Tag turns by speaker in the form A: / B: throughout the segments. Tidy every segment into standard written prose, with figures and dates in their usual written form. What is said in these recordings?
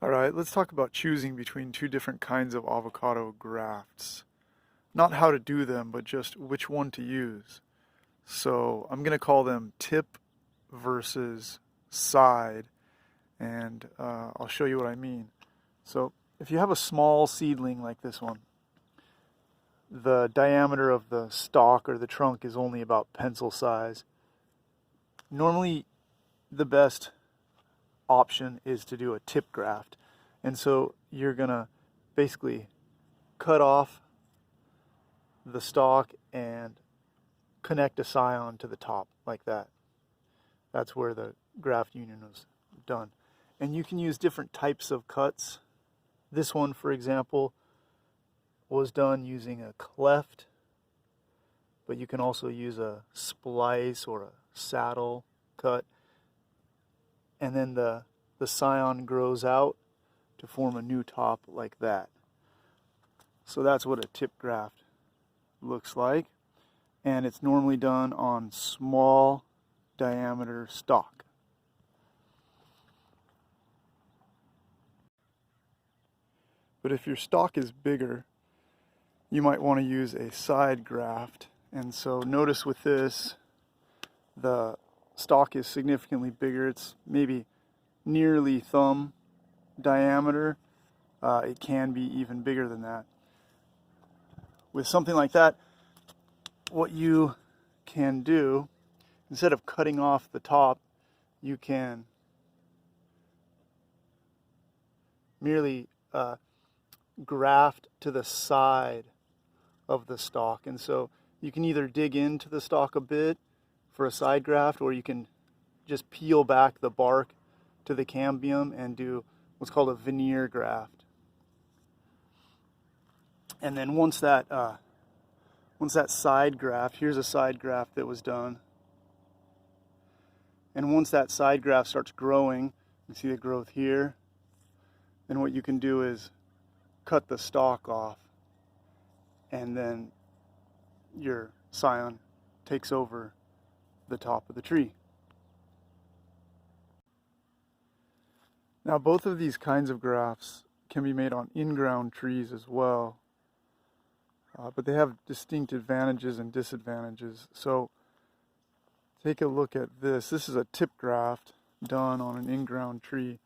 A: All right, let's talk about choosing between two different kinds of avocado grafts. Not how to do them, but just which one to use. So I'm going to call them tip versus side, and I'll show you what I mean. So if you have a small seedling like this one, the diameter of the stalk or the trunk is only about pencil size. Normally, the best option is to do a tip graft. And so you're going to basically cut off the stalk and connect a scion to the top like that. That's where the graft union was done. And you can use different types of cuts. This one, for example, was done using a cleft, but you can also use a splice or a saddle cut. And then the scion grows out to form a new top like that. So that's what a tip graft looks like. And it's normally done on small diameter stalk. But if your stalk is bigger, you might want to use a side graft. And so notice with this, the stalk is significantly bigger. It's maybe nearly thumb diameter. It can be even bigger than that. With something like that, what you can do, instead of cutting off the top, you can merely graft to the side of the stalk. And so you can either dig into the stalk a bit for a side graft, or you can just peel back the bark to the cambium and do what's called a veneer graft. And then once that side graft, here's a side graft that was done. And once that side graft starts growing, you see the growth here, then what you can do is cut the stalk off, and then your scion takes over the top of the tree. Now, both of these kinds of grafts can be made on in-ground trees as well, but they have distinct advantages and disadvantages. So take a look at this. This is a tip graft done on an in-ground tree.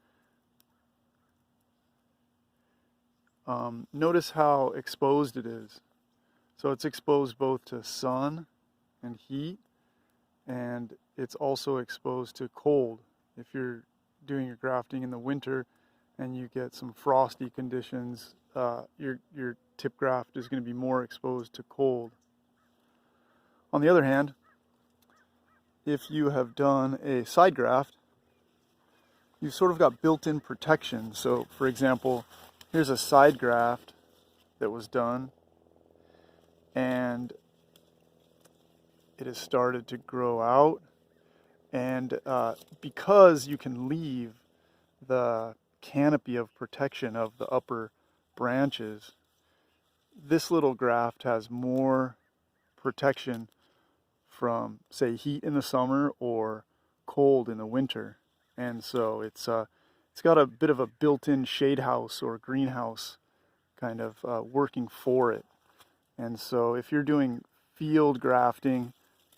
A: Notice how exposed it is. So it's exposed both to sun and heat, and it's also exposed to cold. If you're doing your grafting in the winter and you get some frosty conditions, your tip graft is going to be more exposed to cold. On the other hand, if you have done a side graft, you've sort of got built-in protection. So for example, here's a side graft that was done, and it has started to grow out. And because you can leave the canopy of protection of the upper branches, this little graft has more protection from, say, heat in the summer or cold in the winter. And so it's got a bit of a built-in shade house or greenhouse kind of working for it. And so if you're doing field grafting,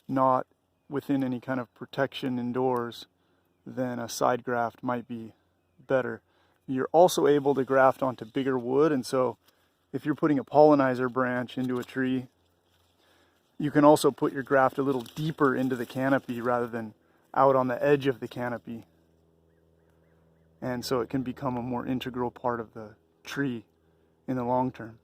A: not within any kind of protection indoors, then a side graft might be better. You're also able to graft onto bigger wood, and so if you're putting a pollinizer branch into a tree, you can also put your graft a little deeper into the canopy rather than out on the edge of the canopy. And so it can become a more integral part of the tree in the long term.